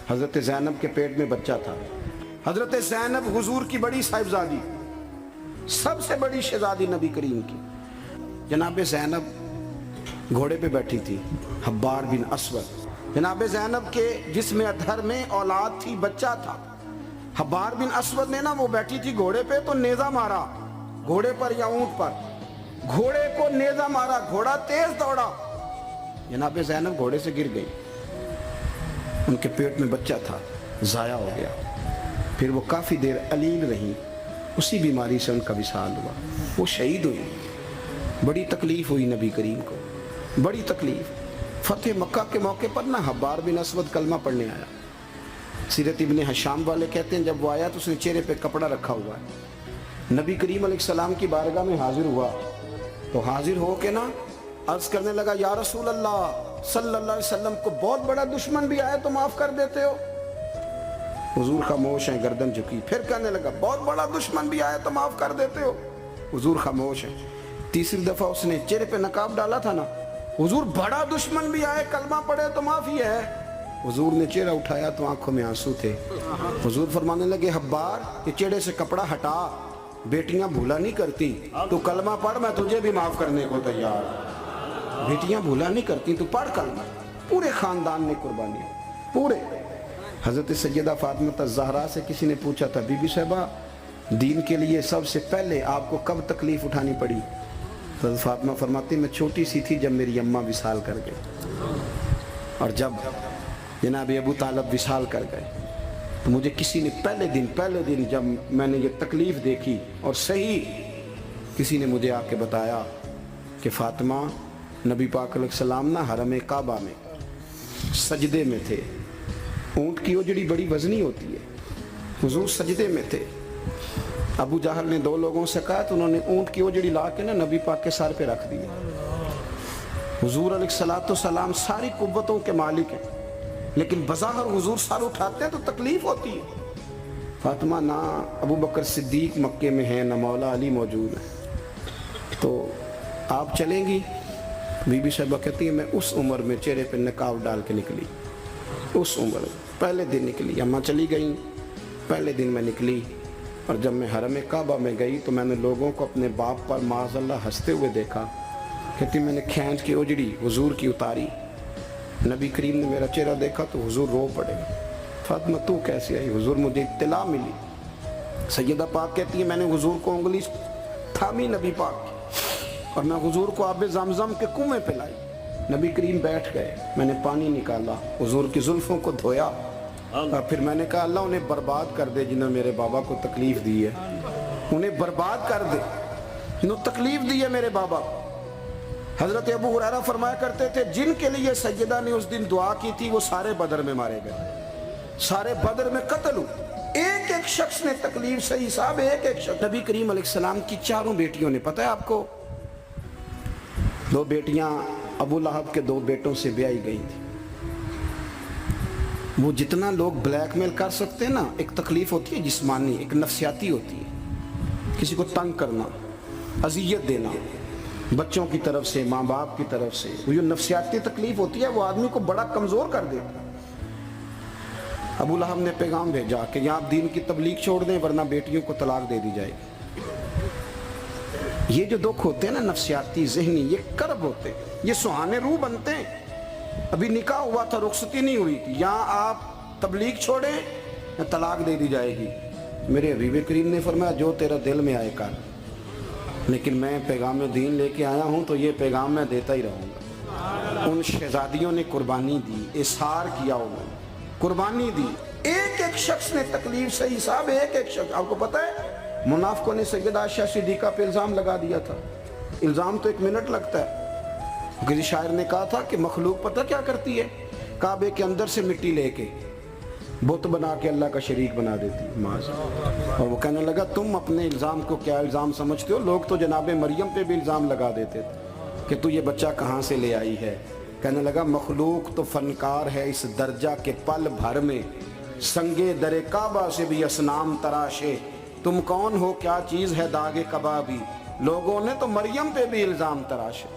حضرت زینب کے پیٹ میں بچہ تھا. حضرت زینب حضور کی بڑی صاحبزادی، سب سے بڑی شہزادی نبی کریم کی. جناب زینب گھوڑے پہ بیٹھی تھی، حبار بن اسود. جناب زینب کے جسم ادھر میں اولاد تھی، بچہ تھا. حبار بن اسود نے نا وہ بیٹھی تھی گھوڑے پہ تو نیزہ مارا گھوڑے پر یا اونٹ پر، گھوڑے کو نیزہ مارا، گھوڑا تیز دوڑا، جناب زینب گھوڑے سے گر گئی. ان کے پیٹ میں بچہ تھا، ضائع ہو گیا. پھر وہ کافی دیر علیل رہی، اسی بیماری سے ان کا وصال ہوا. وہ شہید ہوئی. بڑی تکلیف ہوئی نبی کریم کو، بڑی تکلیف. فتح مکہ کے موقع پر نا حبار بن اسود کلمہ پڑھنے آیا. سیرت ابن حشام والے کہتے ہیں جب وہ آیا تو اس نے چہرے پہ کپڑا رکھا ہوا ہے. نبی کریم علیہ السلام کی بارگاہ میں حاضر ہوا تو حاضر ہو کے نا عرض کرنے لگا یا رسول اللہ صلی اللہ علیہ وسلم کو بہت بڑا دشمن بھی آئے تو معاف کر دیتے ہو. حضور خاموش ہیں، گردن جھکی. پھر کہنے لگا بہت بڑا دشمن بھی آئے تو معاف کر دیتے ہو. حضور خاموش ہیں. تیسری دفعہ اس نے چہرے پہ نقاب ڈالا تھا نا، حضور بڑا دشمن بھی آئے کلمہ پڑھے تو معافی ہے. حضور نے چہرہ اٹھایا تو آنکھوں میں آنسو تھے. حضور فرمانے لگے حبار یہ چہرے سے کپڑا ہٹا، بیٹیاں بھولا نہیں کرتی، تو کلمہ پڑھ میں تجھے بھی معاف کرنے کو تیار. بیٹیاں بھولا نہیں کرتی، تو پڑھ کلمہ. پورے خاندان نے قربانی پورے. حضرت سیدہ فاطمہ الزہرا سے کسی نے پوچھا تھا بی بی صاحبہ دین کے لیے سب سے پہلے آپ کو کب تکلیف اٹھانی پڑی؟ حضرت فاطمہ فرماتی میں چھوٹی سی تھی جب میری اماں وصال کر گئے، اور جب جناب ابو طالب وصال کر گئے تو مجھے کسی نے پہلے دن جب میں نے یہ تکلیف دیکھی اور صحیح کسی نے مجھے آ کے بتایا کہ فاطمہ نبی پاک علیہ السلام نا حرم کعبہ میں سجدے میں تھے. اونٹ کی اجڑی بڑی وزنی ہوتی ہے، حضور سجدے میں تھے. ابو جہل نے دو لوگوں سے کہا تو انہوں نے اونٹ کی اجڑی لا کے نا نبی پاک کے سر پہ رکھ دی. حضور علیہ السلام ساری قوتوں کے مالک ہیں لیکن بظاہر حضور سر اٹھاتے ہیں تو تکلیف ہوتی ہے. فاطمہ نہ ابو بکر صدیق مکے میں ہیں نہ مولا علی موجود ہے، تو آپ چلیں گی؟ بی بی صاحبہ کہتی ہیں میں اس عمر میں چہرے پہ نقاب ڈال کے نکلی، اس عمر پہلے دن نکلی. اماں چلی گئیں، پہلے دن میں نکلی، اور جب میں حرم کعبہ میں گئی تو میں نے لوگوں کو اپنے باپ پر معاذ اللہ ہنستے ہوئے دیکھا. کہتی میں نے کھینچ کے اجڑی حضور کی اتاری. نبی کریم نے میرا چہرہ دیکھا تو حضور رو پڑے. فاطمہ تو کیسے آئی؟ حضور مجھے اطلاع ملی. سیدہ پاک کہتی ہے میں نے حضور کو انگلی تھامی نبی پاک کی اور میں حضور کو آب زمزم کے کنویں پہ لائی. نبی کریم بیٹھ گئے، میں نے پانی نکالا، حضور کی زلفوں کو دھویا اور پھر میں نے کہا اللہ انہیں برباد کر دے جنہوں نے میرے بابا کو تکلیف دی ہے، انہیں برباد کر دے جنہوں تکلیف دی ہے میرے بابا. حضرت ابو ہریرہ فرمایا کرتے تھے جن کے لیے سیدہ نے اس دن دعا کی تھی وہ سارے بدر میں مارے گئے، سارے بدر میں قتل ہوئے. ایک ایک شخص نے تکلیف صحیح صاحب، ایک ایک شخص. نبی کریم علیہ السلام کی چاروں بیٹیوں نے، پتہ ہے آپ کو، دو بیٹیاں ابو لہب کے دو بیٹوں سے بیائی گئی تھی. وہ جتنا لوگ بلیک میل کر سکتے ہیں نا، ایک تکلیف ہوتی ہے جسمانی، ایک نفسیاتی ہوتی ہے، کسی کو تنگ کرنا، اذیت دینا بچوں کی طرف سے، ماں باپ کی طرف سے، وہ جو نفسیاتی تکلیف ہوتی ہے وہ آدمی کو بڑا کمزور کر دیتا ہے. ابو لہب نے پیغام بھیجا کہ یہاں آپ دین کی تبلیغ چھوڑ دیں ورنہ بیٹیوں کو طلاق دے دی جائے گی. یہ جو دکھ ہوتے ہیں نا نفسیاتی ذہنی، یہ کرب ہوتے ہیں، یہ سہانے روح بنتے ہیں. ابھی نکاح ہوا تھا، رخصتی نہیں ہوئی تھی، یہاں آپ تبلیغ چھوڑیں یا طلاق دے دی جائے گی. میرے حبیب کریم نے فرمایا جو تیرا دل میں آئے کر، لیکن میں پیغام دین لے کے آیا ہوں تو یہ پیغام میں دیتا ہی رہوں گا. ان شہزادیوں نے قربانی دی، اظہار کیا، انہوں نے قربانی دی. ایک ایک شخص نے تکلیف صحیح صاحب، ایک ایک شخص. آپ کو پتہ ہے منافقوں نے سیدہ عائشہ صدیقہ پہ الزام لگا دیا تھا. الزام تو 1 منٹ لگتا ہے. کسی شاعر نے کہا تھا کہ مخلوق پتہ کیا کرتی ہے، کعبے کے اندر سے مٹی لے کے بت بنا کے اللہ کا شریک بنا دیتی. اور وہ کہنے لگا تم اپنے الزام کو کیا الزام سمجھتے ہو؟ لوگ تو جناب مریم پہ بھی الزام لگا دیتے تھے کہ تو یہ بچہ کہاں سے لے آئی ہے. کہنے لگا مخلوق تو فنکار ہے اس درجہ کے پل بھر میں، سنگے در کعبہ سے بھی اصنام تراشے. تم کون ہو، کیا چیز ہے داغ کبابی، لوگوں نے تو مریم پہ بھی الزام تراشے.